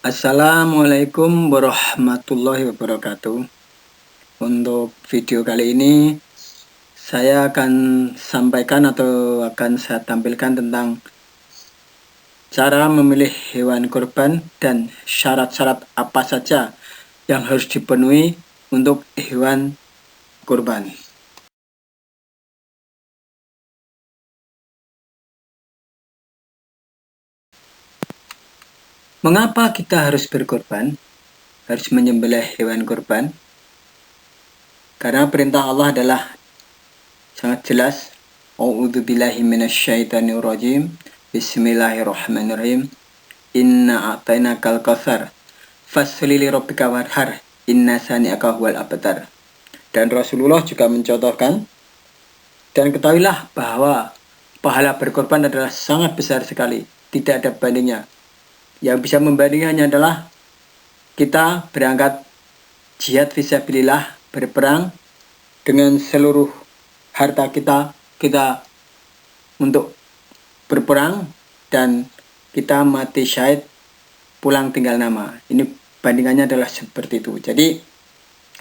Assalamualaikum warahmatullahi wabarakatuh. Untuk video kali ini saya akan sampaikan atau akan saya tampilkan tentang cara memilih hewan kurban dan syarat-syarat apa saja yang harus dipenuhi untuk hewan kurban. Mengapa kita harus berkorban? Harus menyembelih hewan kurban? Karena perintah Allah adalah sangat jelas. A'udzubillahi minasyaitonirrajim. Bismillahirrahmanirrahim. Inna a'tainakal kautsar fasholli lirabbika wanhar inna sani'aka huwal abtar. Dan Rasulullah juga mencontohkan, dan ketahuilah bahwa pahala berkorban adalah sangat besar sekali, tidak ada bandingnya. Yang bisa membandingkannya adalah kita berangkat jihad fisabilillah, berperang dengan seluruh harta kita untuk berperang, dan kita mati syahid pulang tinggal nama. Ini bandingannya adalah seperti itu. Jadi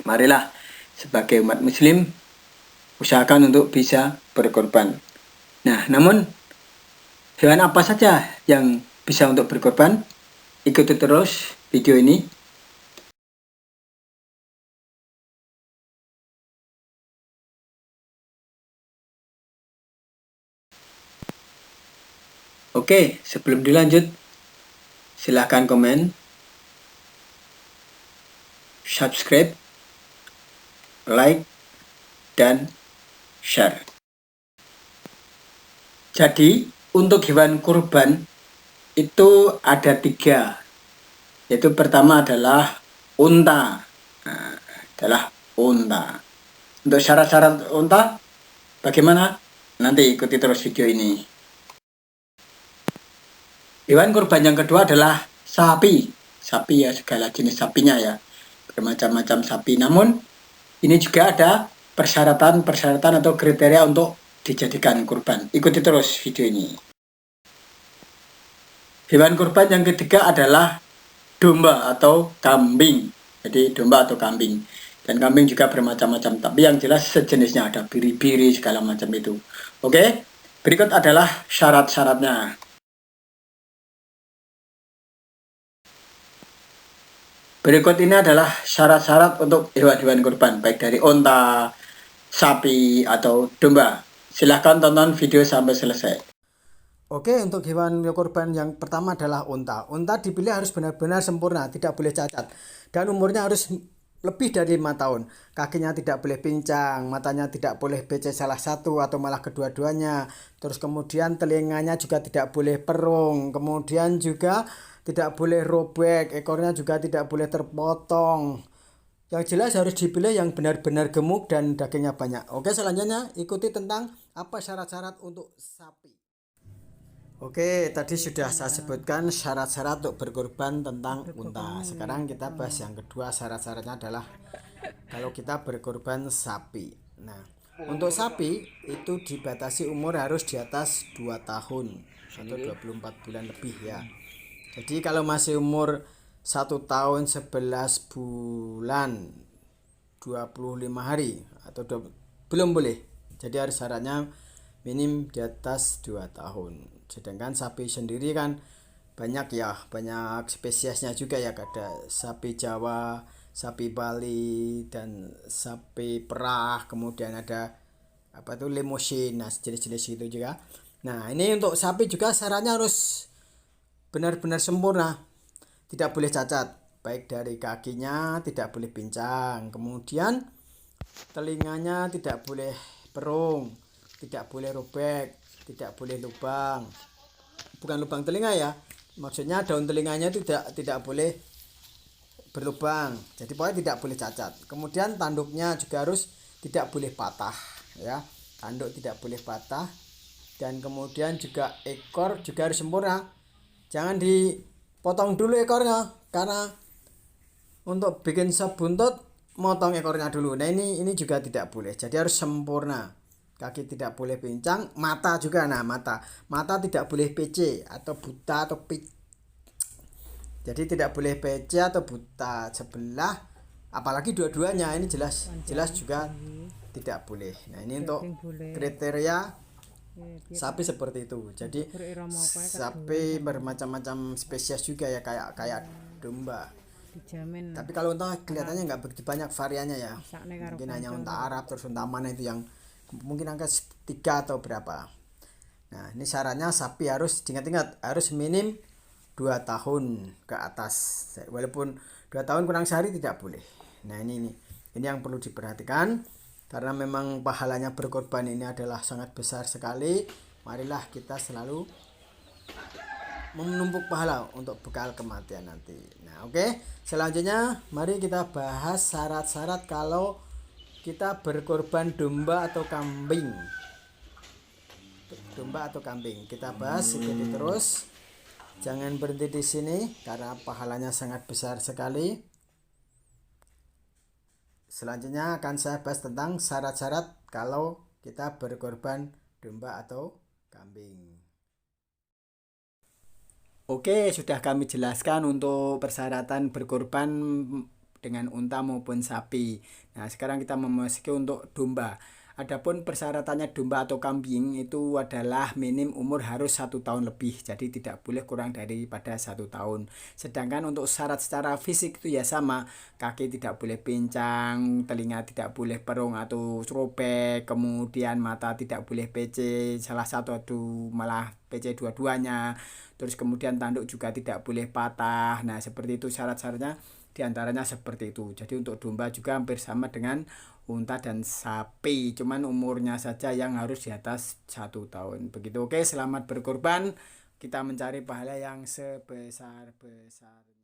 marilah sebagai umat muslim usahakan untuk bisa berkorban. Nah, namun hewan apa saja yang bisa untuk berkorban? Ikuti terus video ini. Oke, sebelum dilanjut, silahkan komen, subscribe, like, dan share. Jadi, untuk hewan kurban itu ada 3, yaitu pertama adalah unta. Untuk syarat-syarat unta bagaimana? Nanti ikuti terus video ini. Hewan kurban yang kedua adalah sapi. Sapi ya, segala jenis sapinya ya, bermacam-macam sapi. Namun ini juga ada persyaratan atau kriteria untuk dijadikan kurban. Ikuti terus video ini. Hewan kurban yang ketiga adalah domba atau kambing. Jadi domba atau kambing. Dan kambing juga bermacam-macam, tapi yang jelas sejenisnya, ada biri-biri segala macam itu. Oke, berikut adalah syarat-syaratnya. Berikut ini adalah syarat-syarat untuk hewan-hewan kurban, baik dari unta, sapi, atau domba. Silahkan tonton video sampai selesai. Oke, untuk hewan kurban yang pertama adalah unta. Unta dipilih harus benar-benar sempurna, tidak boleh cacat. Dan umurnya harus lebih dari 5 tahun. Kakinya tidak boleh pincang, matanya tidak boleh becek salah satu atau malah kedua-duanya. Terus kemudian telinganya juga tidak boleh perung. Kemudian juga tidak boleh robek, ekornya juga tidak boleh terpotong. Yang jelas harus dipilih yang benar-benar gemuk dan dagingnya banyak. Oke, selanjutnya ikuti tentang apa syarat-syarat untuk sapi. Oke, tadi sudah saya sebutkan syarat-syarat untuk berkorban tentang unta. Sekarang kita bahas yang kedua, syarat-syaratnya adalah kalau kita berkorban sapi. Nah, untuk sapi itu dibatasi umur harus di atas 2 tahun atau 24 bulan lebih ya. Jadi kalau masih umur 1 tahun 11 bulan 25 hari atau belum boleh. Jadi harus syaratnya minim di atas 2 tahun. Sedangkan sapi sendiri kan banyak ya, banyak spesiesnya juga ya, ada sapi Jawa, sapi Bali, dan sapi perah, kemudian ada apa itu limusin, nah jenis-jenis itu juga. Nah, ini untuk sapi juga syaratnya harus benar-benar sempurna, tidak boleh cacat, baik dari kakinya tidak boleh pincang, kemudian telinganya tidak boleh perung, tidak boleh robek, tidak boleh lubang, bukan lubang telinga ya, maksudnya daun telinganya itu tidak boleh berlubang, jadi pokoknya tidak boleh cacat. Kemudian tanduknya juga harus tidak boleh patah ya, tanduk tidak boleh patah. Dan kemudian juga ekor juga harus sempurna, jangan dipotong dulu ekornya, karena untuk bikin sop buntut motong ekornya dulu. Nah, ini juga tidak boleh, jadi harus sempurna. Kaki tidak boleh pincang, mata juga. Nah, mata tidak boleh PC atau buta atau Jadi tidak boleh PC atau buta sebelah, apalagi dua-duanya ini jelas juga tidak boleh. Nah, ini untuk kriteria sapi seperti itu. Jadi sapi bermacam-macam spesies juga ya, kayak domba. Dijamin. Tapi kalau unta kelihatannya nggak begitu banyak variannya ya. Mungkin hanya unta Arab, terus unta mana itu yang mungkin angka 3 atau berapa. Nah, ini syaratnya sapi harus diingat-ingat, harus minim 2 tahun ke atas. Walaupun 2 tahun kurang sehari tidak boleh. Nah, ini yang perlu diperhatikan karena memang pahalanya berkorban ini adalah sangat besar sekali. Marilah kita selalu menumpuk pahala untuk bekal kematian nanti. Nah, oke. Selanjutnya mari kita bahas syarat-syarat kalau kita berkorban domba atau kambing. Domba atau kambing. Kita bahas ikuti terus. Jangan berhenti di sini karena pahalanya sangat besar sekali. Selanjutnya akan saya bahas tentang syarat-syarat kalau kita berkorban domba atau kambing. Oke, sudah kami jelaskan untuk persyaratan berkorban dengan unta maupun sapi. Nah, sekarang kita memasuki untuk domba. Adapun persyaratannya domba atau kambing itu adalah minim umur harus 1 tahun lebih, jadi tidak boleh kurang daripada 1 tahun. Sedangkan untuk syarat secara fisik itu ya sama, kaki tidak boleh pincang, telinga tidak boleh perung atau robek, kemudian mata tidak boleh PC salah satu atau malah PC dua-duanya. Terus kemudian tanduk juga tidak boleh patah. Nah, seperti itu syarat-syaratnya, diantaranya seperti itu. Jadi untuk domba juga hampir sama dengan unta dan sapi, cuman umurnya saja yang harus di atas 1 tahun. Begitu. Oke, selamat berkorban. Kita mencari pahala yang sebesar-besarnya.